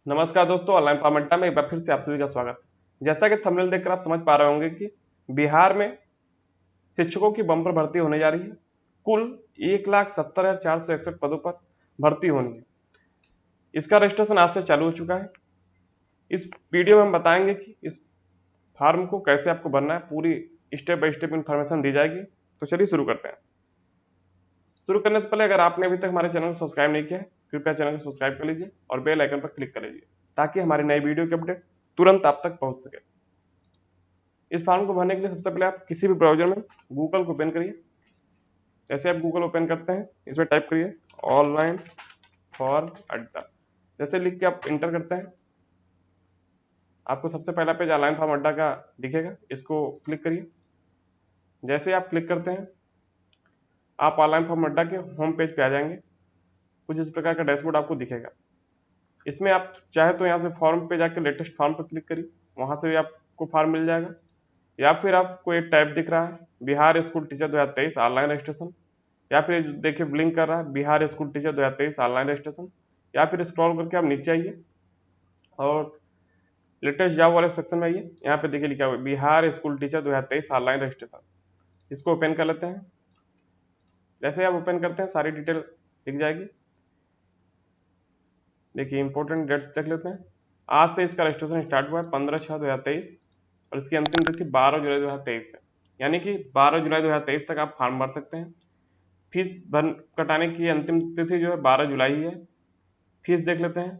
नमस्कार दोस्तों, online form अड्डा में एक बार फिर से आप सभी का स्वागत। जैसा कि थंबनेल देखकर आप समझ पा रहे होंगे कि बिहार में शिक्षकों की बम्पर भर्ती होने जा रही है। कुल 1,70,461 पदों पर भर्ती होनी है। इसका रजिस्ट्रेशन आज से चालू हो चुका है। इस वीडियो में हम बताएंगे कि इस फॉर्म को कैसे आपको भरना है, पूरी स्टेप बाय स्टेप इन्फॉर्मेशन दी जाएगी। तो चलिए शुरू करते हैं। शुरू करने से पहले अगर आपने अभी तक हमारे चैनल को सब्सक्राइब नहीं किया है, कृपया चैनल को सब्सक्राइब कर लीजिए और बेल आइकन पर क्लिक कर लीजिए ताकि हमारी नई वीडियो की अपडेट तुरंत आप तक पहुंच सके। इस फॉर्म को भरने के लिए सबसे पहले आप किसी भी ब्राउजर में गूगल को ओपन करिए। जैसे आप गूगल ओपन करते हैं, इसमें टाइप करिए ऑनलाइन फॉर्म अड्डा। जैसे लिख के आप इंटर करते हैं, आपको सबसे पहला पेज ऑनलाइन फॉर्म अड्डा का दिखेगा। इसको क्लिक करिए। जैसे आप क्लिक करते हैं, आप ऑनलाइन फॉर्म अड्डा के होम पेज पे आ जाएंगे। कुछ इस प्रकार का डैशबोर्ड आपको दिखेगा। इसमें आप चाहे तो यहाँ से फॉर्म पे जाकर लेटेस्ट फॉर्म पर क्लिक करिए, वहां से भी आपको फॉर्म मिल जाएगा। या फिर आपको एक टैब दिख रहा है Bihar school teacher 2023 online registration, या फिर देखिए ब्लिंक कर रहा है Bihar school teacher 2023 online registration. या फिर स्क्रॉल करके आप नीचे आइए और लेटेस्ट जॉब वाले सेक्शन में आइए। यहाँ पे देखिए लिखा हुआ है Bihar school teacher 2023 online registration. इसको ओपन कर लेते हैं। जैसे आप ओपन करते हैं, सारी डिटेल दिख जाएगी। देखिए इंपॉर्टेंट डेट्स देख लेते हैं। आज से इसका रजिस्ट्रेशन स्टार्ट हुआ है 15/6/2023 और इसकी अंतिम तिथि 12 जुलाई 2023 है। यानी कि 12 जुलाई 2023 तक आप फॉर्म भर सकते हैं। फीस भर कटाने की अंतिम तिथि जो है 12 जुलाई ही है। फीस देख लेते हैं।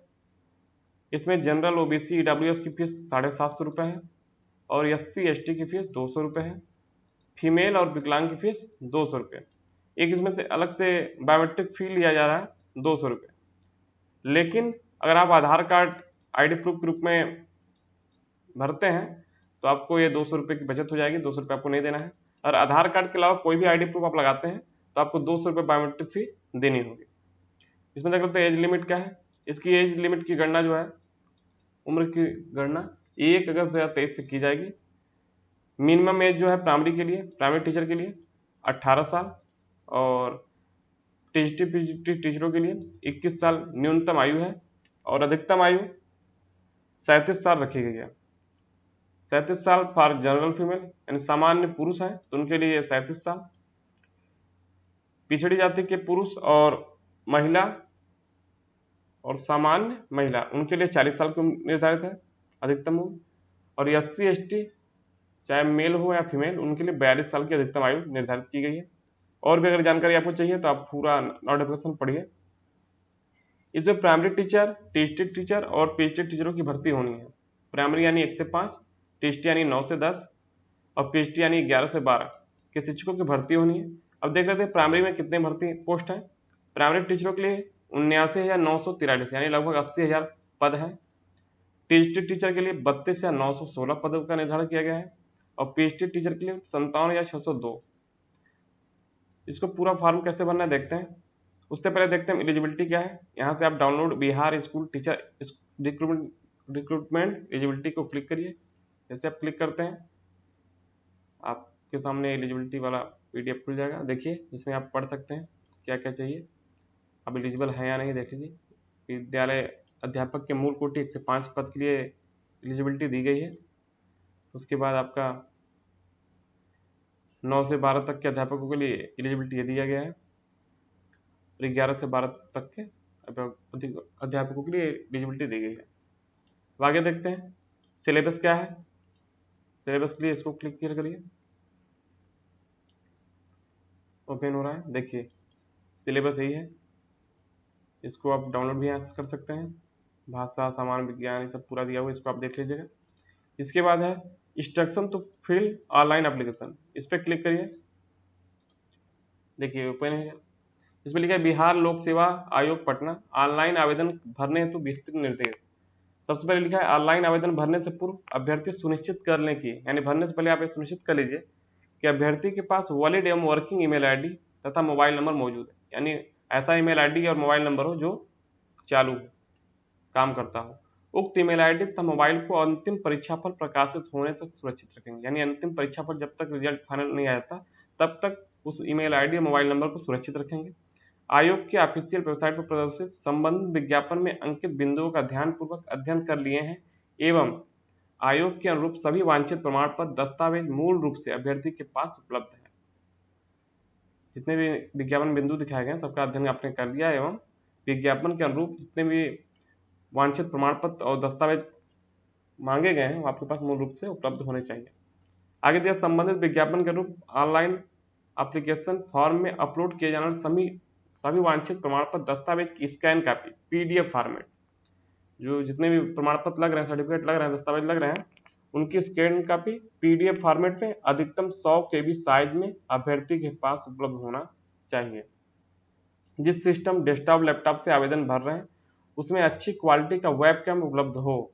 इसमें जनरल ओबीसी ईडब्ल्यूएस की फीस 750 रुपये है और SC ST की फीस 200 रुपये है। फीमेल और विकलांग की फीस 200 रुपये। एक इसमें से अलग से बायोमेट्रिक फी लिया जा रहा है 200 रुपये। लेकिन अगर आप आधार कार्ड ID प्रूफ के रूप में भरते हैं तो आपको ये 200 रुपये की बचत हो जाएगी। 200 रुपये आपको नहीं देना है। और आधार कार्ड के अलावा कोई भी ID प्रूफ आप लगाते हैं तो आपको 200 रुपये बायोमेट्रिक फी देनी होगी। इसमें देख लेते हैं एज लिमिट क्या है। इसकी एज लिमिट की गणना जो है, उम्र की गणना 1 अगस्त 2023 से की जाएगी। मिनिमम एज जो है प्राइमरी के लिए, प्राइमरी टीचर के लिए 18 साल और TGT PGT टीचरों के लिए 21 साल न्यूनतम आयु है और अधिकतम आयु 37 साल रखी गई है। 37 साल फॉर जनरल फीमेल, यानी सामान्य पुरुष है तो उनके लिए 37 साल। पिछड़ी जाति के पुरुष और महिला और सामान्य महिला उनके लिए 40 साल की निर्धारित है अधिकतम उम्र। और SC ST चाहे मेल हो या फीमेल, उनके लिए 42 साल की अधिकतम आयु निर्धारित की गई है। और भी अगर जानकारी आपको चाहिए तो आप पूरा नोटिफिकेशन पढ़िए। इसमें प्राइमरी टीचर, TGT टीचर और PGT टीचरों की भर्ती होनी है। प्राइमरी यानी 1 से 5, TGT यानी 9 से 10 और PGT यानी 11 से 12 के शिक्षकों की भर्ती होनी है। अब देख लेते हैं प्राइमरी में कितने भर्ती पोस्ट है। प्राइमरी टीचरों के लिए 79,943 यानी लगभग 80,000 पद है। TGT टीचर के लिए 32,916 पदों का निर्धारण किया गया है और PGT टीचर के लिए 57,602। इसको पूरा फॉर्म कैसे भरना है देखते हैं। उससे पहले देखते हैं एलिजिबिलिटी क्या है। यहाँ से आप download Bihar school teacher recruitment eligibility को क्लिक करिए। जैसे आप क्लिक करते हैं, आपके सामने एलिजिबिलिटी वाला PDF खुल जाएगा। देखिए इसमें आप पढ़ सकते हैं क्या क्या चाहिए, अब एलिजिबल है या नहीं देख लीजिए। विद्यालय अध्यापक के मूल कोटि 1 से 5 पद के लिए एलिजिबिलिटी दी गई है। उसके बाद आपका 9 से 12 तक के अध्यापकों के लिए एलिजिबिलिटी दिया गया है और 11 से 12 तक के अध्यापकों के लिए एलिजिबिलिटी दी गई है। अब आगे देखते हैं सिलेबस क्या है। सिलेबस के लिए इसको क्लिक करिए, ओपन हो रहा है। देखिए सिलेबस यही है। इसको आप डाउनलोड भी यहाँ से कर सकते हैं। भाषा, सामान्य विज्ञान, ये सब पूरा दिया हुआ, इसको आप देख लीजिएगा। इसके बाद है instruction to fill online application, इस पर क्लिक करिए। देखिए ओपन है। इसमें लिखा है बिहार लोक सेवा आयोग पटना ऑनलाइन आवेदन भरने हेतु विस्तृत निर्देश। सबसे पहले लिखा है ऑनलाइन आवेदन भरने से पूर्व अभ्यर्थी सुनिश्चित कर लें कि, यानी भरने से पहले आप ये सुनिश्चित कर लीजिए कि अभ्यर्थी के पास वैलिड एवं वर्किंग ईमेल ID तथा मोबाइल नंबर मौजूद है। यानी ऐसा ईमेल ID और मोबाइल नंबर हो जो चालू काम करता हो। उक्त ईमेल ID तथा मोबाइल को अंतिम परीक्षाफल प्रकाशित होने तक सुरक्षित रखेंगे। यानी अंतिम परीक्षाफल जब तक रिजल्ट फाइनल नहीं आ जाता तब तक उस ईमेल ID और मोबाइल नंबर को सुरक्षित रखेंगे। आयोग के ऑफिशियल वेबसाइट पर प्रदर्शित संबंधित विज्ञापन में अंकित बिंदुओं का ध्यानपूर्वक अध्ययन कर लिए हैं एवं आयोग के अनुरूप सभी वांछित प्रमाण पत्र दस्तावेज मूल रूप से अभ्यर्थी के पास उपलब्ध है। जितने भी विज्ञापन बिंदु दिखाए गए हैं सबका अध्ययन आपने कर लिया एवं विज्ञापन के अनुरूप जितने भी वांछित प्रमाण पत्र और दस्तावेज मांगे गए हैं वो आपके पास मूल रूप से उपलब्ध होने चाहिए। आगे दिया संबंधित विज्ञापन के रूप ऑनलाइन एप्लीकेशन फॉर्म में अपलोड किए जाने वाले सभी वांछित प्रमाण पत्र दस्तावेज की स्कैन कॉपी पीडीएफ फॉर्मेट, जो जितने भी प्रमाण पत्र लग रहे हैं, सर्टिफिकेट लग रहे हैं, दस्तावेज लग रहे हैं, उनकी स्कैन कॉपी पीडीएफ फॉर्मेट में अधिकतम 100 KB साइज में अभ्यर्थी के पास उपलब्ध होना चाहिए। जिस सिस्टम डेस्कटॉप लैपटॉप से आवेदन भर रहे हैं उसमें अच्छी क्वालिटी का वेबकैम उपलब्ध हो,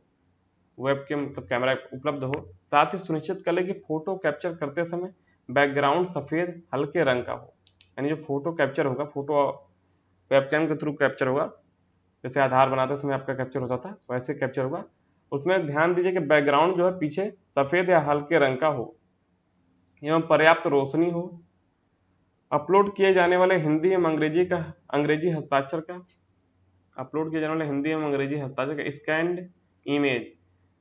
वेबकैम मतलब कैमरा उपलब्ध हो। साथ ही सुनिश्चित कर ले कि फोटो कैप्चर करते समय बैकग्राउंड सफेद हल्के रंग का हो, यानी जो फोटो कैप्चर होगा फोटो वेबकैम के थ्रू कैप्चर होगा, जैसे आधार बनाते समय आपका कैप्चर होता था वैसे कैप्चर होगा। उसमें ध्यान दीजिए कि बैकग्राउंड जो है पीछे सफेद या हल्के रंग का हो एवं पर्याप्त रोशनी हो। अपलोड किए जाने वाले हिंदी एवं अंग्रेजी हस्ताक्षर का स्कैन्ड इमेज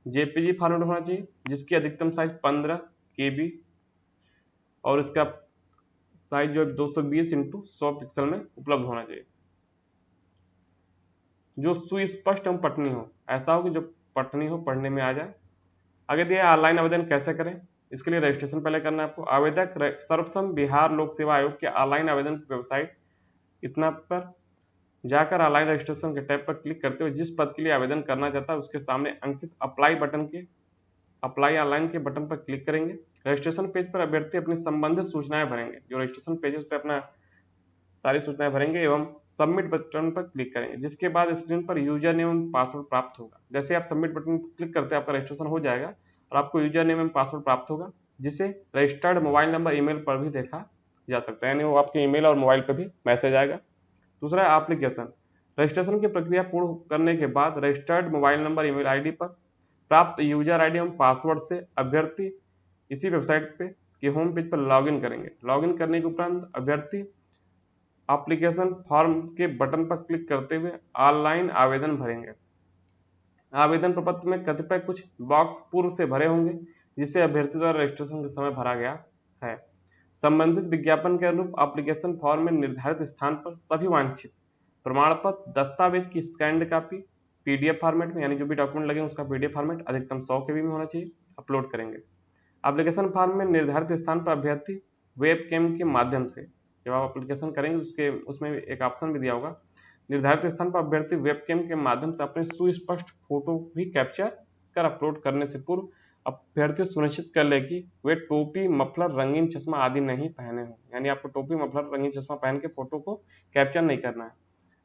जेपीजी फॉर्मेट होना चाहिए जिसकी अधिकतम साइज 15 KB और इसका साइज जो 220x100 पिक्सल में उपलब्ध होना चाहिए, जो सुस्पष्ट एवं पठनीय हो, ऐसा हो कि जो पठनीय हो, पढ़ने में आ जाए। आगे दिया ऑनलाइन आवेदन कैसे करें, इसके लिए रजिस्ट्रेशन पहले करना है आपको। आवेदक सर्वप्रथम बिहार लोक सेवा आयोग के ऑनलाइन आवेदन की वेबसाइट इतना पर जाकर ऑनलाइन रजिस्ट्रेशन के टैब पर क्लिक करते हुए जिस पद के लिए आवेदन करना चाहता है उसके सामने अंकित अप्लाई ऑनलाइन के बटन पर क्लिक करेंगे। रजिस्ट्रेशन पेज पर अभ्यर्थी अपनी संबंधित सूचनाएं भरेंगे, जो रजिस्ट्रेशन पेज है उस पर अपना सारी सूचनाएं भरेंगे एवं सबमिट बटन पर क्लिक करेंगे, जिसके बाद स्क्रीन पर यूजर नेम एवं पासवर्ड प्राप्त होगा। जैसे आप सबमिट बटन पर क्लिक करते हैं आपका रजिस्ट्रेशन हो जाएगा और आपको यूजर नेम एवं पासवर्ड प्राप्त होगा, जिसे रजिस्टर्ड मोबाइल नंबर ईमेल पर भी देखा जा सकता है, यानी वो आपके ईमेल और मोबाइल पर भी मैसेज आएगा। दूसरा एप्लीकेशन, रजिस्ट्रेशन की प्रक्रिया पूर्ण करने के बाद registered mobile number email ID पर प्राप्त यूजर आईडी एवं पासवर्ड से अभ्यर्थी इसी वेबसाइट पे के होम पेज पर लॉगिन करेंगे। लॉगिन करने के उपरांत अभ्यर्थी एप्लीकेशन फॉर्म के बटन पर क्लिक करते हुए ऑनलाइन आवेदन भरेंगे। आवेदन प्रपत्र में कतिपय कुछ बॉक्स पूर्व से भरे होंगे जिसे अभ्यर्थी द्वारा रजिस्ट्रेशन के समय भरा गया है। संबंधित विज्ञापन के अनुरूप एप्लीकेशन फॉर्म में निर्धारित स्थान पर सभी वांछित प्रमाण पत्र दस्तावेज की स्कैन्ड कॉपी पीडीएफ फॉर्मेट में, यानी जो भी डॉक्यूमेंट लगे उसका पीडीएफ फॉर्मेट अधिकतम 100 KB में होना चाहिए, अपलोड करेंगे। एप्लीकेशन फॉर्म में निर्धारित स्थान पर अभ्यर्थी वेबकैम के माध्यम से, जब आप एप्लीकेशन करेंगे उसमें एक ऑप्शन भी दिया होगा, निर्धारित स्थान पर अभ्यर्थी वेबकैम के माध्यम से अपने सुस्पष्ट फोटो भी कैप्चर कर अपलोड करने से पूर्व अभ्यर्थी सुनिश्चित कर ले कि वे टोपी मफलर रंगीन चश्मा आदि नहीं पहने हों, यानी आपको टोपी मफलर रंगीन चश्मा पहन के फोटो को कैप्चर नहीं करना है।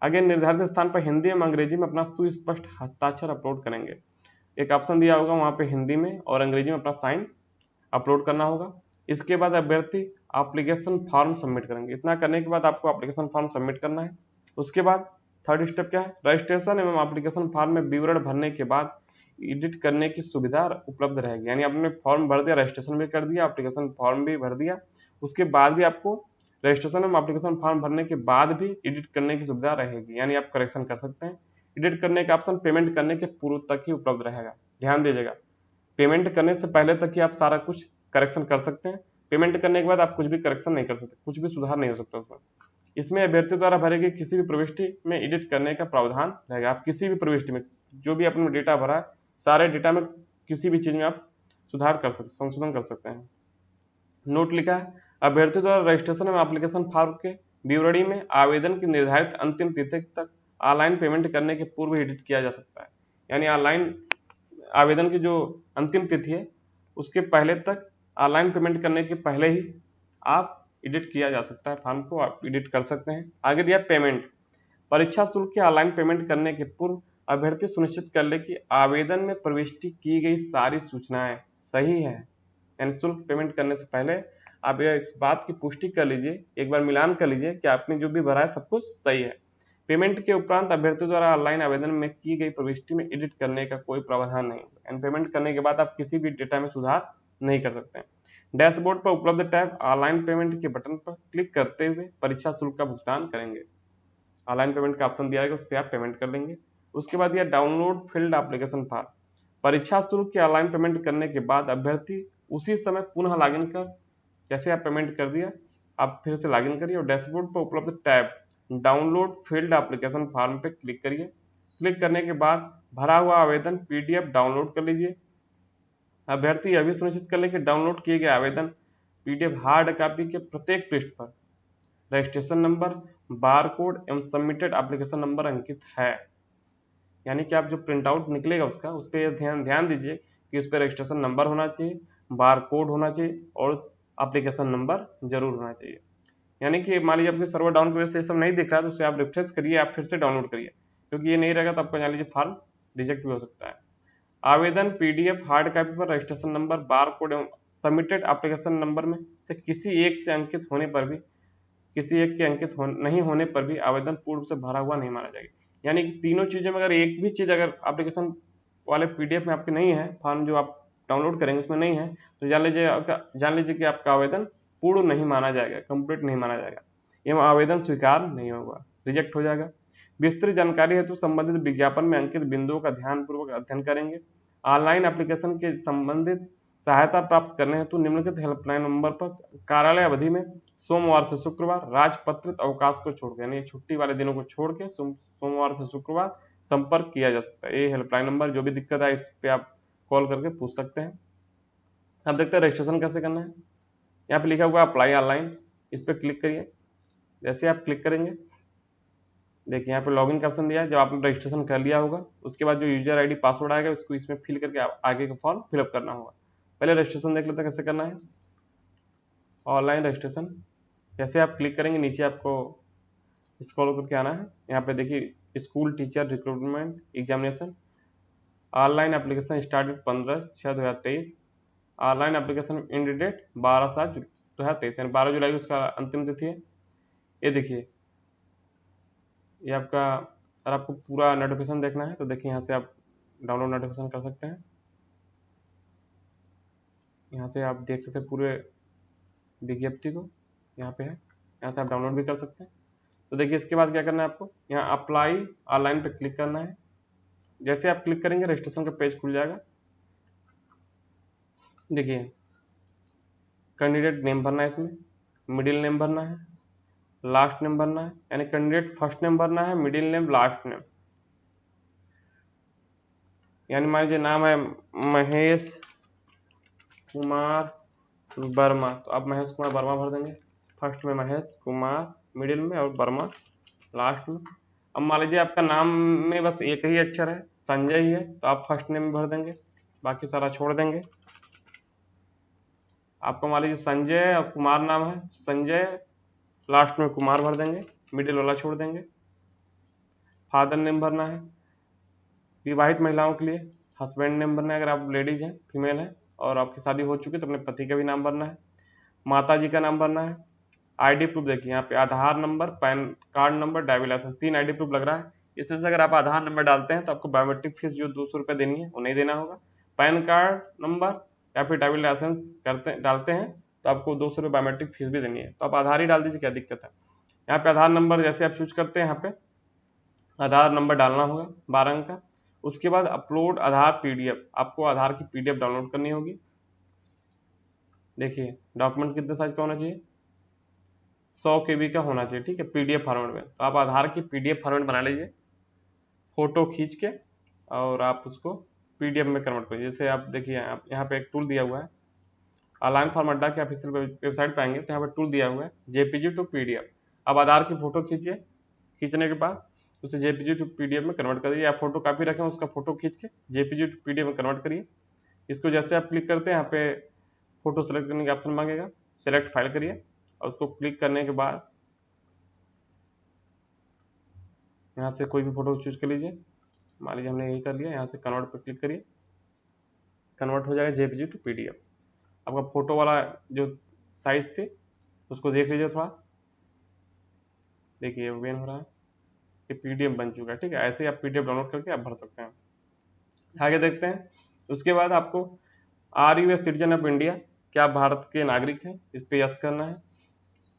आगे निर्धारित स्थान पर हिंदी एवं अंग्रेजी में अपना सुस्पष्ट हस्ताक्षर अपलोड करेंगे। एक ऑप्शन दिया होगा वहां पे हिंदी में और अंग्रेजी में अपना साइन अपलोड करना होगा। इसके बाद अभ्यर्थी एप्लीकेशन फॉर्म सबमिट करेंगे। इतना करने के बाद आपको एप्लीकेशन फॉर्म सबमिट करना है। उसके बाद थर्ड स्टेप क्या है, रजिस्ट्रेशन एवं एप्लीकेशन फॉर्म में विवरण भरने के बाद एडिट करने की सुविधा उपलब्ध रहेगी, यानी आपने फॉर्म भर दिया, रजिस्ट्रेशन भी कर दिया, एप्लीकेशन फॉर्म भी भर दिया, उसके बाद भी आपको रजिस्ट्रेशन एवं एप्लीकेशन फॉर्म भरने के बाद भी एडिट करने की सुविधा रहेगी, यानी आप करेक्शन कर सकते हैं। एडिट करने का ऑप्शन पेमेंट करने के पूर्व तक ही उपलब्ध रहेगा। ध्यान दीजिएगा, पेमेंट करने से पहले तक ही आप सारा कुछ करेक्शन कर सकते हैं। पेमेंट करने के बाद आप कुछ भी करेक्शन नहीं कर सकते, कुछ भी सुधार नहीं हो सकता उसमें। इसमें अभ्यर्थी द्वारा भरे गए किसी भी प्रविष्टि में एडिट करने का प्रावधान रहेगा। आप किसी भी प्रविष्टि में जो भी आपने डेटा भरा है, सारे डेटा में किसी भी चीज में आप सुधार कर सकते, संशोधन कर सकते हैं। नोट लिखा है, अभ्यर्थी द्वारा रजिस्ट्रेशन एवं एप्लीकेशन फॉर्म के विवरणी में आवेदन की निर्धारित अंतिम तिथि तक ऑनलाइन पेमेंट करने के पूर्व एडिट किया जा सकता है, यानी ऑनलाइन आवेदन की जो अंतिम तिथि है उसके पहले तक ऑनलाइन पेमेंट करने के पहले ही आप एडिट किया जा सकता है, फॉर्म को आप एडिट कर सकते हैं। आगे दिया पेमेंट, परीक्षा शुल्क के ऑनलाइन पेमेंट करने के पूर्व अभ्यर्थी सुनिश्चित कर ले कि आवेदन में प्रविष्टि की गई सारी सूचनाएं सही है, यानी शुल्क पेमेंट करने से पहले आप इस बात की पुष्टि कर लीजिए, एक बार मिलान कर लीजिए कि आपने जो भी भरा है सब कुछ सही है। पेमेंट के उपरांत अभ्यर्थी द्वारा ऑनलाइन आवेदन में की गई प्रविष्टि में एडिट करने का कोई प्रावधान नहीं होगा, यानी पेमेंट करने के बाद आप किसी भी डेटा में सुधार नहीं कर सकते हैं। डैशबोर्ड पर उपलब्ध टैब ऑनलाइन पेमेंट के बटन पर क्लिक करते हुए परीक्षा शुल्क का भुगतान करेंगे। ऑनलाइन पेमेंट का ऑप्शन दिया है, उससे आप पेमेंट कर लेंगे। उसके बाद यह डाउनलोड फील्ड एप्लीकेशन फॉर्म। परीक्षा शुल्क की ऑनलाइन पेमेंट करने के बाद अभ्यर्थी उसी समय पुनः लॉगिन कर, जैसे आप पेमेंट कर दिया आप फिर से लॉगिन करिए और डैशबोर्ड पर उपलब्ध tab download field application form पे क्लिक करिए। क्लिक करने के बाद भरा हुआ आवेदन पीडीएफ डाउनलोड कर लीजिए। अभ्यर्थी यह भी सुनिश्चित कर ले कि डाउनलोड किए गए आवेदन पीडीएफ हार्ड कॉपी के प्रत्येक पृष्ठ पर रजिस्ट्रेशन नंबर, बारकोड एवं सबमिटेड एप्लीकेशन नंबर अंकित है। यानी कि आप जो प्रिंट आउट निकलेगा उसका, उस पर ध्यान ध्यान दीजिए कि उस पर रजिस्ट्रेशन नंबर होना चाहिए, बारकोड होना चाहिए और एप्लीकेशन नंबर जरूर होना चाहिए। यानी कि मान लीजिए आपके सर्वर डाउन की वजह से ये सब नहीं दिख रहा है, तो उसे आप रिफ्रेश करिए, आप फिर से डाउनलोड करिए, क्योंकि ये नहीं रहेगा तो आपका मान लीजिए फॉर्म रिजेक्ट भी हो सकता है। आवेदन पीडीएफ हार्ड कॉपी पर रजिस्ट्रेशन नंबर, बारकोड एवं सबमिटेड एप्लीकेशन नंबर में से किसी एक से अंकित होने पर भी, किसी एक के अंकित नहीं होने पर भी आवेदन पूर्ण रूप से भरा हुआ नहीं माना जाएगा। यानी कि तीनों चीजों में अगर एक भी चीज अगर एप्लीकेशन वाले पीडीएफ में आपके नहीं है, फॉर्म जो आप डाउनलोड करेंगे उसमें नहीं है, तो जान लीजिए कि आपका आवेदन पूर्ण नहीं माना जाएगा, कंप्लीट नहीं माना जाएगा, एवं आवेदन स्वीकार नहीं होगा, रिजेक्ट हो जाएगा। विस्तृत जानकारी हेतु संबंधित विज्ञापन में अंकित बिंदुओं का ध्यानपूर्वक अध्ययन करेंगे। ऑनलाइन एप्लीकेशन के संबंधित सहायता प्राप्त करने हेतु निम्नलिखित हेल्पलाइन नंबर पर कार्यालय अवधि में सोमवार से शुक्रवार राजपत्रित अवकाश को छोड़ के, यानी छुट्टी वाले दिनों को छोड़ के सोमवार से शुक्रवार संपर्क किया जा सकता है। ये हेल्पलाइन नंबर, जो भी दिक्कत है इस पे आप कॉल करके पूछ सकते हैं। अब देखते हैं रजिस्ट्रेशन कैसे करना है। यहाँ पे लिखा हुआ अप्लाई ऑनलाइन, इस पर क्लिक करिए। जैसे आप क्लिक करेंगे, देखिए यहाँ पे लॉगिन का ऑप्शन दिया है। जब आपने रजिस्ट्रेशन कर लिया होगा उसके बाद जो यूजर आईडी पासवर्ड आएगा उसको इसमें फिल करके आगे का फॉर्म फिलअप करना होगा। पहले रजिस्ट्रेशन देख लेते हैं कैसे करना है। ऑनलाइन रजिस्ट्रेशन, जैसे आप क्लिक करेंगे नीचे आपको स्क्रॉल करके आना है। यहाँ पे देखिए school teacher recruitment examination, online application started 15/6/2023, online application end date 12/7/2023, यानी 12 जुलाई उसका अंतिम तिथि है। ये देखिए ये आपका, अगर आपको पूरा नोटिफिकेशन देखना है तो देखिए यहाँ से आप डाउनलोड नोटिफिकेशन कर सकते हैं। यहाँ से आप देख सकते हैं पूरे विज्ञप्ति को, यहाँ पे है, यहाँ से आप डाउनलोड भी कर सकते हैं। तो देखिए इसके बाद क्या करना है आपको, यहाँ अप्लाई ऑनलाइन पे क्लिक करना है। जैसे आप क्लिक करेंगे रजिस्ट्रेशन का पेज खुल जाएगा। देखिए कैंडिडेट नेम भरना है, इसमें मिडिल नेम भरना है, लास्ट नेम भरना है, यानी कैंडिडेट फर्स्ट नेम भरना है, मिडिल नेम, लास्ट नेम। यानी मान लीजिए नाम है महेश कुमार वर्मा, तो आप महेश कुमार वर्मा भर देंगे। फर्स्ट में महेश कुमार, मिडिल में और वर्मा लास्ट में। अब मान लीजिए आपका नाम में बस एक ही अक्षर है, संजय ही है, तो आप फर्स्ट नेम भर देंगे, बाकी सारा छोड़ देंगे। आपको मान लीजिए संजय और कुमार नाम है, संजय लास्ट में कुमार भर देंगे, मिडिल वाला छोड़ देंगे। फादर नेम भरना है, विवाहित महिलाओं के लिए हस्बैंड नेम भरना है, अगर आप लेडीज हैं, फीमेल हैं और आपकी शादी हो चुकी है तो अपने पति का भी नाम भरना है। माता जी का नाम भरना है। आईडी प्रूफ देखिए यहाँ पे Aadhaar number, PAN card number, driving licence, 3 ID proof लग रहा है। इसमें से अगर आप आधार नंबर डालते हैं तो आपको बायोमेट्रिक फीस जो 200 रुपये देनी है वो नहीं देना होगा। पैन कार्ड नंबर या फिर ड्राइविंग लाइसेंस डालते हैं तो आपको 200 रुपये बायोमेट्रिक फीस भी देनी है, तो आप आधार ही डाल दीजिए, क्या दिक्कत है। यहाँ पे आधार नंबर जैसे आप चूज करते हैं, यहाँ पे आधार नंबर डालना होगा 12 अंक का। उसके बाद अपलोड आधार पीडीएफ, आपको आधार की पीडीएफ डाउनलोड करनी होगी। देखिए डॉक्यूमेंट कितने साइज का होना चाहिए, 100 KB का होना चाहिए, ठीक है, पीडीएफ फॉर्मेट में। तो आप आधार की पीडीएफ फॉर्मेट बना लीजिए, फोटो खींच के, और आप उसको पीडीएफ में कन्वर्ट करिए। जैसे आप देखिए आप यहाँ पे एक टूल दिया हुआ है, ऑनलाइन फॉर्म अड्डा के ऑफिशियल वेबसाइट पे आएंगे तो यहाँ पे टूल दिया हुआ है जेपीजी टू पीडीएफ। अब आधार की फोटो खींचिए, खींचने के बाद उसे जेपीजी टू पीडीएफ में कन्वर्ट करिए। आप फोटो कापी रखें उसका फोटो खींच के जेपीजी टू पीडीएफ में कन्वर्ट करिए। इसको जैसे आप क्लिक करते हैं यहाँ पे फोटो सेलेक्ट करने का ऑप्शन मांगेगा, सेलेक्ट फाइल करिए और उसको क्लिक करने के बाद यहाँ से कोई भी फोटो चूज कर लीजिए। मान लीजिए हमने यही कर लिया, यहाँ से कन्वर्ट पर क्लिक करिए, कन्वर्ट हो जाएगा जेपीजी टू पीडीएफ। आपका फोटो वाला जो साइज थी उसको देख लीजिए थोड़ा, देखिए वेन हो रहा है, ये पीडीएफ बन चुका है, ठीक है। ऐसे ही आप पीडीएफ डाउनलोड करके आप भर सकते हैं। आगे देखते हैं। उसके बाद आपको are you a citizen of India, क्या आप भारत के नागरिक हैं, इस पे यस करना है।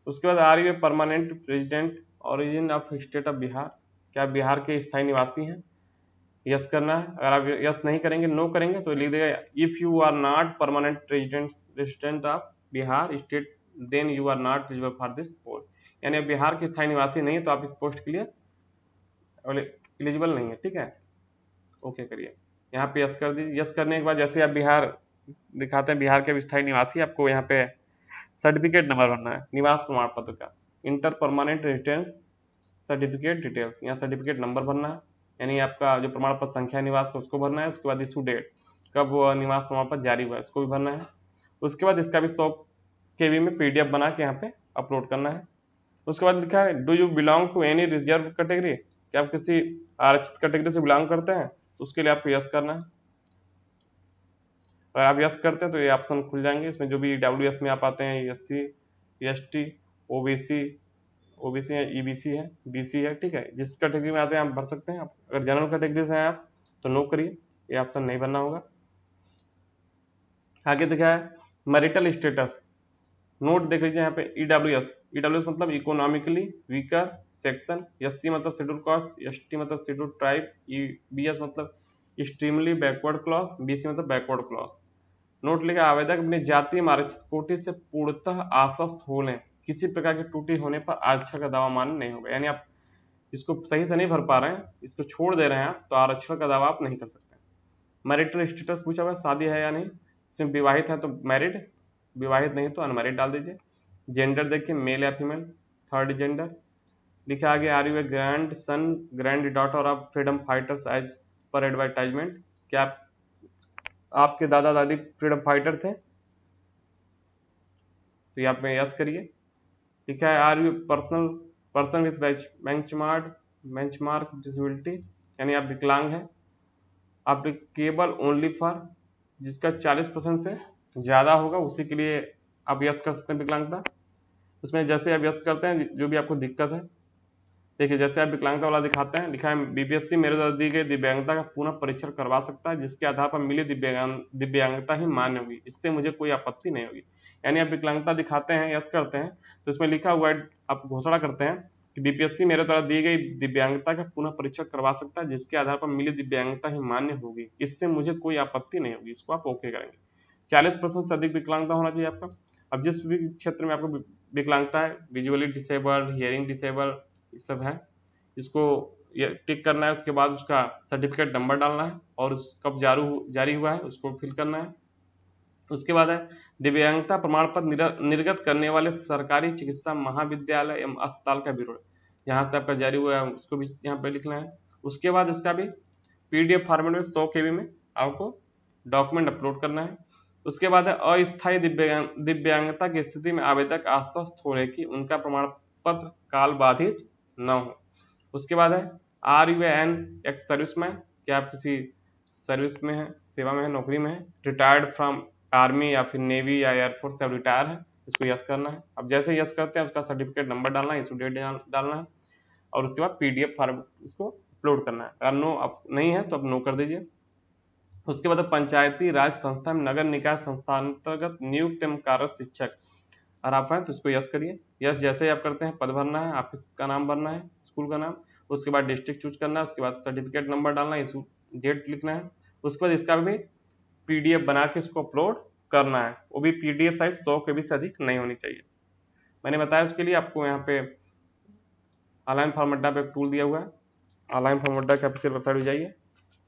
उसके बाद are you a permanent resident origin of state of Bihar, क्या आप बिहार के स्थायी निवासी हैं? यस करना है। अगर आप यस नहीं करेंगे, नो करेंगे तो लिख देगा if you are not permanent resident of Bihar state then you are not eligible for this post. यानी बिहार के स्थायी निवासी नहीं है तो आप इस पोस्ट के लिए एलिजिबल नहीं है, ठीक है। ओके करिए, यहाँ पे यस कर दीजिए। यस करने के बाद जैसे आप बिहार दिखाते हैं बिहार के स्थायी निवासी, आपको यहाँ पे सर्टिफिकेट नंबर भरना है, निवास प्रमाण पत्र का, inter permanent residence certificate details, यहाँ सर्टिफिकेट नंबर भरना है, यानी आपका जो प्रमाण पत्र संख्या निवास का उसको भरना है। उसके बाद इशू डेट, कब वो निवास प्रमाण पत्र जारी हुआ है, उसको भी भरना है। उसके बाद इसका भी 100 KB में PDF बना के यहाँ पे अपलोड करना है। उसके बाद लिखा है do you belong to any reserve category, क्या आप किसी आरक्षित कैटेगरी से बिलोंग करते हैं, तो उसके लिए आपको यस करना है। अगर आप यस करते हैं तो ये ऑप्शन खुल जाएंगे, इसमें जो भी WS में आप आते हैं, SC ST OBC है, EBC है, BC है, ठीक है। जिस कैटेगरी में आते हैं आप भर सकते हैं। आप अगर जनरल कैटेगरी से हैं आप तो नो करिए, ये ऑप्शन नहीं भरना होगा। आगे देखा है मैरिटल स्टेटस, नोट देख लीजिए यहाँ पे EWS मतलब इकोनॉमिकली वीकर सेक्शन, SC मतलब शेड्यूल कास्ट, ST मतलब शेड्यूल ट्राइब, EBS मतलब एक्सट्रीमली बैकवर्ड क्लास, BC मतलब बैकवर्ड क्लास। नोट लिखा आवेदक अपनी जातीय आरक्षित कोटि से पूर्णतः आश्वस्त हो लें, किसी प्रकार की त्रुटि होने पर आरक्षण का दावा मान्य नहीं होगा। यानी आप इसको सही से नहीं भर पा रहे हैं, इसको छोड़ दे रहे हैं आप, तो आरक्षण का दावा आप नहीं कर सकते। मैरिटल स्टेटस पूछा हुआ, शादी है या नहीं, इसमें विवाहित है तो मैरिड, विवाहित नहीं तो अनमैरिड डाल दीजिए। जेंडर देखिए मेल या फीमेल, थर्ड जेंडर। लिखा आगे are you a grand son grand daughter of freedom fighters as per advertisement, क्या आपके दादा दादी फ्रीडम फाइटर थे, तो यहाँ पे यस करिए। लिखा है are you person with benchmark disability, यानी आप विकलांग हैं। एप्लीकेबल ओनली फॉर, जिसका 40% से ज़्यादा होगा उसी के लिए आप यस कर सकते हैं विकलांगता। उसमें जैसे आप यस करते हैं जो भी आपको दिक्कत है, देखिए जैसे आप विकलांगता वाला दिखाते हैं, लिखा है BPSC मेरे द्वारा दी गई दिव्यांगता का पुनः परीक्षण करवा सकता है, जिसके आधार पर मिली दिव्यांगता ही मान्य होगी, इससे मुझे कोई आपत्ति नहीं होगी। यानी आप विकलांगता दिखाते हैं, यस करते हैं, तो इसमें लिखा हुआ है, आप घोषणा करते हैं कि BPSC मेरे द्वारा दी गई दिव्यांगता का पुनः परीक्षण करवा सकता है, जिसके आधार पर मिली दिव्यांगता ही मान्य होगी, इससे मुझे कोई आपत्ति नहीं होगी। इसको आप ओके करेंगे। 40% से अधिक विकलांगता होना चाहिए आपका। अब जिस भी क्षेत्र में आपको विकलांगता है, विजुअली डिसेबल्ड, हियरिंग डिसेबल्ड, ये सब है, इसको ये टिक करना है। उसके बाद उसका सर्टिफिकेट नंबर डालना है और कब जारी हुआ है उसको फिल करना है। उसके बाद है दिव्यांगता प्रमाण पत्र निर्गत करने वाले सरकारी चिकित्सा महाविद्यालय एवं अस्पताल का विवरण, जहाँ से आपका जारी हुआ है उसको भी यहाँ पे लिखना है। उसके बाद इसका भी PDF फॉर्मेट में 100 KB में आपको डॉक्यूमेंट अपलोड करना है। उसके बाद है अस्थायी दिव्यांगता की स्थिति में आवेदक आश्वस्त हो रहे कि उनका प्रमाण पत्र काल बाधित न हो। उसके बाद है are you an ex serviceman, क्या आप किसी सर्विस में है, सेवा में है, नौकरी में है, रिटायर्ड फ्रॉम आर्मी या फिर नेवी या एयरफोर्स से रिटायर है, इसको यस करना है। अब जैसे यस करते हैं उसका सर्टिफिकेट नंबर डालना है, इशू डेट डालना है और उसके बाद PDF फॉर्म इसको अपलोड करना है। अगर नो अब नहीं है तो अब नो कर दीजिए। उसके बाद पंचायती राज संस्था में नगर निकाय संस्थांतर्गत नियुक्त एवं कार्यरत शिक्षक, और आप हैं तो इसको यस करिए। यस जैसे ही आप करते हैं पद भरना है, ऑफिस का नाम भरना है, स्कूल का नाम, उसके बाद डिस्ट्रिक्ट चूज करना है, उसके बाद सर्टिफिकेट नंबर डालना है, इशू डेट लिखना है। उसके बाद इसका भी PDF बना के इसको अपलोड करना है, वो भी PDF साइज 100 KB से अधिक नहीं होनी चाहिए। मैंने बताया उसके लिए आपको यहाँ पे ऑनलाइन फॉर्म अड्डा पे टूल दिया हुआ है, ऑनलाइन फॉर्म अड्डा के ऑफिशियल वेबसाइट पे जाइए,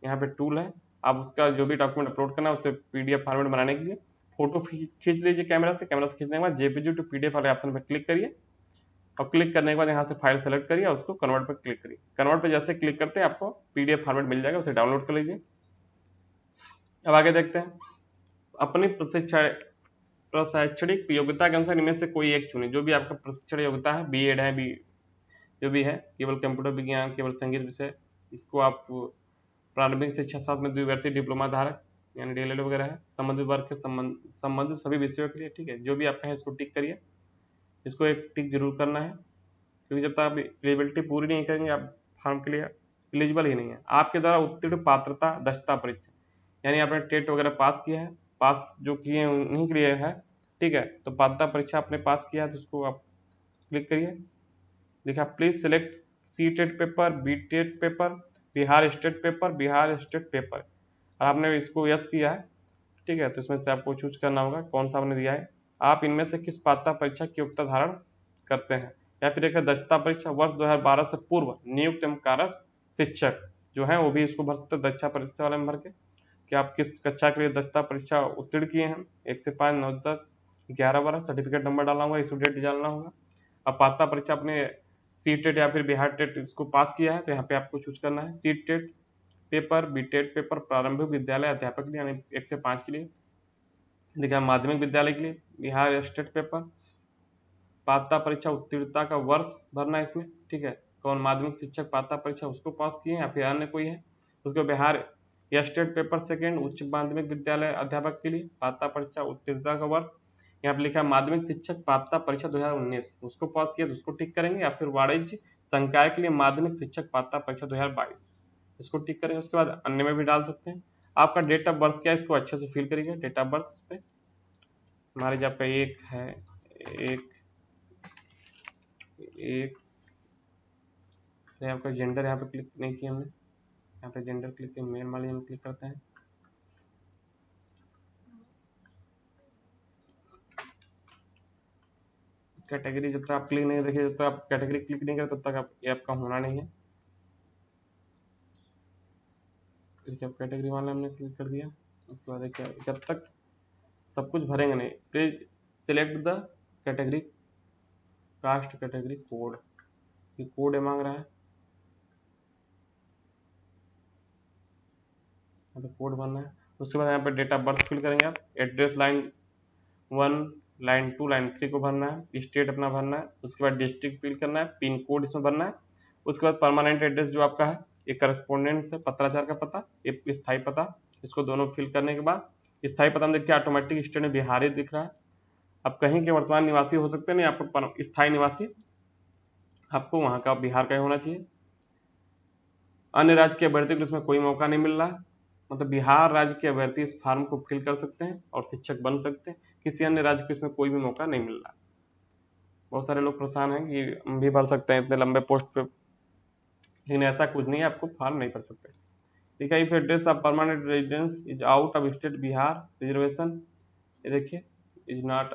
यहाँ पे टूल है, आप उसका जो भी डॉक्यूमेंट अपलोड करना है उसे PDF फॉर्मेट बनाने के लिए फोटो खींच लीजिए कैमरा से खींचने के बाद JPG टू PDF वाले ऑप्शन पर क्लिक करिए और क्लिक करने के बाद यहाँ से फाइल सेलेक्ट करिए और उसको कन्वर्ट पर क्लिक करिए। कन्वर्ट पर जैसे क्लिक करते हैं आपको PDF फॉर्मेट मिल जाएगा, उसे डाउनलोड कर लीजिए। अब आगे देखते हैं, अपनी प्रशैक्षणिक योग्यता के अनुसार इनमें से कोई एक चुने, जो भी आपका प्रशिक्षण योग्यता है, B.Ed है, जो भी है, केवल कंप्यूटर विज्ञान, केवल संगीत विषय, इसको आप प्रारंभिक शिक्षा साथ में द्विवर्षीय डिप्लोमा धारक यानी DLED वगैरह है, संबंधित वर्ग के संबंधित सभी विषयों के लिए, ठीक है। जो भी आपका है इसको टिक करिए, इसको एक टिक जरूर करना है, क्योंकि जब तक आप एलिजिबिलिटी पूरी नहीं करेंगे आप फॉर्म के लिए एलिजिबल ही नहीं है। आपके द्वारा उत्तीर्ण पात्रता दक्षता परीक्षा, यानी आपने टेट वगैरह पास किया है, पास जो किए हैं उन्हीं के लिए है, ठीक है। तो पात्रता परीक्षा आपने पास किया है तो उसको आप क्लिक करिए। लिखा please select C TET paper, B TET paper, Bihar state paper, Bihar state paper. और आपने इसको यस किया है, ठीक है, तो इसमें से आपको चूज करना होगा कौन सा आपने दिया है। आप इनमें से किस पात्रता परीक्षा की योग्यता धारण करते हैं, या फिर एक दक्षता परीक्षा वर्ष 2012 से पूर्व नियुक्त एवं कार्यरत शिक्षक जो है वो भी इसको भर सकते हैं, दक्षता परीक्षा वाले में भर के कि आप किस कक्षा के लिए दक्षता परीक्षा उत्तीर्ण किए हैं, 1 से 5, 9, 10, 11 12, सर्टिफिकेट नंबर डालना होगा, इशू डेट डालना होगा। अब पात्रता परीक्षा अपने सी टेट या फिर बिहार टेट इसको पास किया है तो यहाँ पे आपको चूज करना है C TET paper, B TET paper प्रारंभिक विद्यालय अध्यापक के लिए यानी 1 से 5 के लिए, देखिए माध्यमिक विद्यालय के लिए बिहार स्टेट पेपर, पात्रता परीक्षा उत्तीर्णता का वर्ष भरना है इसमें, ठीक है, कौन माध्यमिक शिक्षक पात्रता परीक्षा उसको पास किए या फिर अन्य कोई है। उसके बिहार या स्टेट पेपर सेकेंड उच्च माध्यमिक विद्यालय अध्यापक के लिए पात्रता परीक्षा उत्तीर्णता का वर्ष, यहाँ पे लिखा है माध्यमिक शिक्षक पात्रता परीक्षा 2019 उसको पास किया तो उसको टिक करेंगे, या फिर वाणिज्य संकाय के लिए माध्यमिक शिक्षक पात्रता परीक्षा 2022 इसको टिक करेंगे। उसके बाद अन्य में भी डाल सकते हैं। आपका डेट ऑफ बर्थ क्या है इसको अच्छे से फिल करिएगा। डेट ऑफ बर्थ पे हमारे जब पे एक है, एक आपका जेंडर यहाँ पे क्लिक नहीं किया हमने, यहाँ पे जेंडर क्लिक किया, मेल वाले हम क्लिक करते हैं। कैटेगरी जब तक आप क्लिक नहीं देखिए, जब तक आप कैटेगरी क्लिक नहीं करें तब तक आप ये आपका होना नहीं है। जब कैटेगरी वाला हमने क्लिक कर दिया उसके बाद क्या, जब तक सब कुछ भरेंगे नहीं, please select the category caste category code, ये कोड मांग रहा है, तो कोड भरना है। उसके बाद यहाँ पे डेट ऑफ बर्थ फिल करेंगे आप, एड्रेस लाइन 1, लाइन 2, लाइन 3 को भरना है, स्टेट अपना भरना है, उसके बाद डिस्ट्रिक्ट फिल करना है, पिन कोड इसमें भरना है। उसके बाद परमानेंट एड्रेस जो आपका है, एक करस्पोंडेंट से पत्राचार का पता, एक स्थायी पता, इसको दोनों फिल करने के बाद स्थायी पता में देखिए ऑटोमेटिक स्टेट में बिहारी दिख रहा है। अब कहीं के वर्तमान निवासी हो सकते हैं, नहीं आपको स्थायी निवासी आपको वहां का बिहार का ही होना चाहिए। अन्य राज्य के अभ्यर्थी को इसमें कोई मौका नहीं मिल रहा है, मतलब बिहार राज्य के अभ्यर्थी इस फॉर्म को फिल कर सकते हैं और शिक्षक बन सकते हैं, किसी अन्य राज्य को इसमें कोई भी मौका नहीं मिल रहा। बहुत सारे लोग परेशान हैं कि हम भी भर सकते हैं इतने लंबे पोस्ट पे, लेकिन ऐसा कुछ नहीं है, आपको फॉर्म नहीं भर सकते। ठीक है, if address of permanent residence is out of state Bihar reservation, ये देखिए is not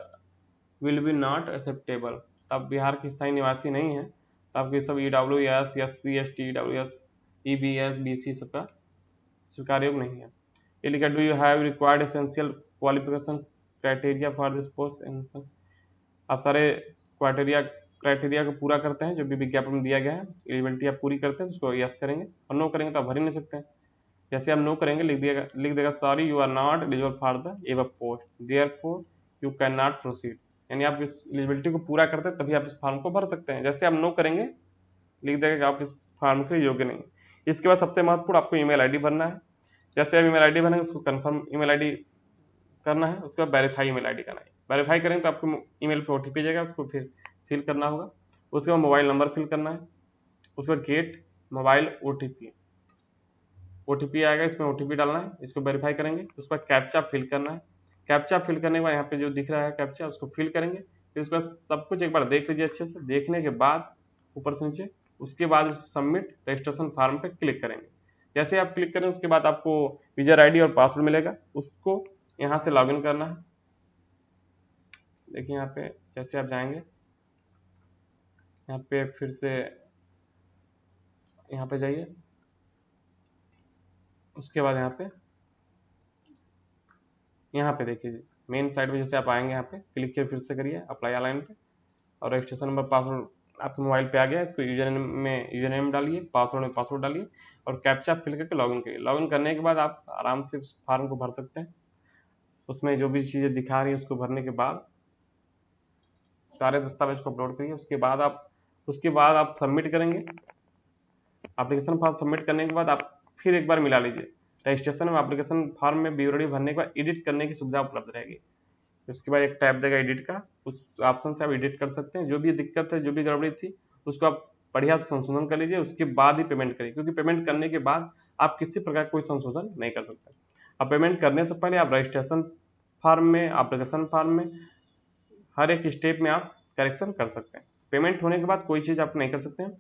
will be not acceptable, तब बिहार के स्थायी निवासी नहीं है तो आपके सब EWS, SC, ST, EWS, EBS, BC सबका स्वीकार योग्य नहीं है। ये लिखा do you have required essential qualification criteria for this post, आप सारे क्राइटेरिया को पूरा करते हैं जो भी विज्ञापन में दिया गया है, एलिजिबिलिटी आप पूरी करते हैं तो उसको यस करेंगे, और नो करेंगे तो आप भर ही नहीं सकते हैं। जैसे आप नो करेंगे लिख देगा sorry you are not eligible for the above post therefore you can not proceed, यानी आप इस एलिजिबिलिटी को पूरा करते हैं तभी आप इस फॉर्म को भर सकते हैं। जैसे आप नो करेंगे लिख देगा कि आप इस फॉर्म के लिए योग्य नहीं। इसके बाद सबसे महत्वपूर्ण आपको ईमेल आईडी भरना है। जैसे आप ईमेल आईडी भरेंगे उसको कंफर्म ईमेल आईडी करना है, उसके बाद वेरीफाई ईमेल आईडी करना है। वेरीफाई करेंगे तो आपको ईमेल पे ओटीपी जाएगा, उसको फिर फिल करना होगा। उसके बाद मोबाइल नंबर फिल करना है, उसके बाद गेट मोबाइल ओटीपी आएगा, इसमें ओटीपी डालना है, इसको वेरीफाई करेंगे। उसके बाद कैप्चा फिल करना है, कैप्चा फिल करने के बाद यहाँ पे जो दिख रहा है कैप्चा उसको फिल करेंगे। फिर उसके बाद सब कुछ एक बार देख लीजिए अच्छे से, देखने के बाद ऊपर से नीचे, उसके बाद सबमिट रजिस्ट्रेशन फॉर्म पे क्लिक करेंगे। जैसे आप क्लिक करें उसके बाद आपको यूजर आईडी और पासवर्ड मिलेगा, उसको यहाँ से लॉगिन करना है। देखिए यहाँ पे जैसे आप जाएंगे यहाँ पे फिर से यहाँ पे जाइए, उसके बाद यहाँ पे देखिए मेन साइड में जैसे आप आएंगे यहाँ पे क्लिक किए, फिर से करिए अप्लाई ऑनलाइन पे, और रजिस्ट्रेशन नंबर पासवर्ड आपके मोबाइल पे आ गया, इसको यूजर नेम डालिए, पासवर्ड में पासवर्ड डालिए और कैप्चा फिल करके लॉगिन करिए। लॉगिन करने के बाद आप आराम से उस फॉर्म को भर सकते हैं। उसमें जो भी चीज़ें दिखा रही है उसको भरने के बाद सारे दस्तावेज को अपलोड करिए। उसके बाद आप सबमिट करेंगे। एप्लीकेशन फॉर्म सबमिट करने के बाद आप फिर एक बार मिला लीजिए। रजिस्ट्रेशन में एप्लीकेशन फॉर्म में विवरणी भरने के बाद एडिट करने की सुविधा उपलब्ध रहेगी। उसके बाद एक टैब देगा एडिट का, उस ऑप्शन से आप एडिट कर सकते हैं। जो भी दिक्कत है, जो भी गड़बड़ी थी, उसको आप बढ़िया से संशोधन कर लीजिए, उसके बाद ही पेमेंट करिए, क्योंकि पेमेंट करने के बाद आप किसी प्रकार कोई संशोधन नहीं कर सकते। अब पेमेंट करने से पहले आप रजिस्ट्रेशन फॉर्म में, एप्लीकेशन फॉर्म में हर एक स्टेप में आप करेक्शन कर सकते हैं। पेमेंट होने के बाद कोई चीज़ आप नहीं कर सकते हैं।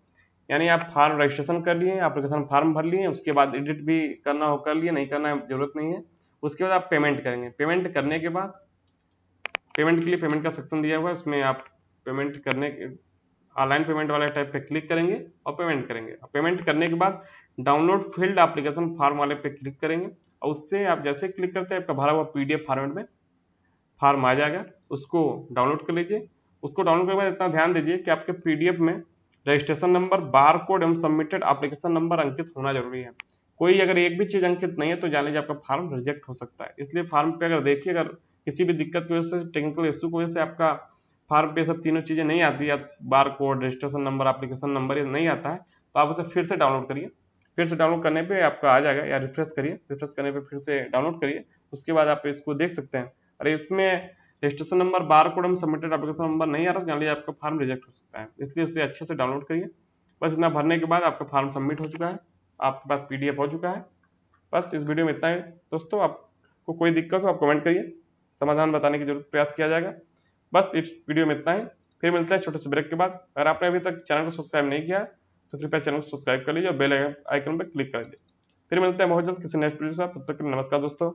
यानी आप फॉर्म रजिस्ट्रेशन कर लिए, एप्लीकेशन फॉर्म भर लिए, उसके बाद एडिट भी करना हो कर लिए, नहीं करना है जरूरत नहीं है। उसके बाद आप पेमेंट करेंगे। पेमेंट करने के बाद पेमेंट के लिए पेमेंट का सेक्शन दिया हुआ है, उसमें आप पेमेंट करने के ऑनलाइन पेमेंट वाले टाइप पे क्लिक करेंगे और पेमेंट करेंगे। और पेमेंट करने के बाद डाउनलोड फील्ड एप्लीकेशन फॉर्म वाले पे क्लिक करेंगे और उससे आप जैसे क्लिक करते हैं आपका भरा हुआ पीडीएफ फॉर्मेट में फॉर्म आ जाएगा, उसको डाउनलोड कर लीजिए। उसको डाउनलोड करने के बाद इतना ध्यान दीजिए कि आपके पीडीएफ में रजिस्ट्रेशन नंबर, बार कोड एवं सबमिटेड एप्लीकेशन नंबर अंकित होना जरूरी है। कोई अगर एक भी चीज अंकित नहीं है तो जान लीजिए आपका फॉर्म रिजेक्ट हो सकता है। इसलिए फॉर्म पे अगर देखिए, अगर किसी भी दिक्कत की वजह से, टेक्निकल इशू की वजह से आपका फॉर्म पे सब तीनों चीजें नहीं आती, या bar code, registration number, application number ये नहीं आता है, तो आप उसे फिर से डाउनलोड करिए। फिर से डाउनलोड करने पे आपका आ जाएगा, या रिफ्रेश करिए, रिफ्रेश करने पे फिर से डाउनलोड करिए। उसके बाद आप इसको देख सकते हैं। अरे इसमें registration number, bar code, submitted application number नहीं आ रहा, जान लीजिए आपका फॉर्म रिजेक्ट हो सकता है। इसलिए उसे अच्छे से डाउनलोड करिए। बस इतना भरने के बाद आपका फॉर्म सबमिट हो चुका है, आपके पास पीडीएफ हो चुका है। बस इस वीडियो में इतना है दोस्तों। आपको कोई दिक्कत हो आप कमेंट करिए, समाधान बताने की जरूर प्रयास किया जाएगा। बस इस वीडियो में इतना है, फिर मिलता है छोटे से ब्रेक के बाद। अगर आपने अभी तक चैनल को सब्सक्राइब नहीं किया तो कृपया चैनल को सब्सक्राइब कर लीजिए और बेल आइकन पर क्लिक कर लीजिए। फिर मिलते हैं बहुत जल्द किसी नेक्स्ट वीडियो के साथ। तब तक के लिए नमस्कार दोस्तों।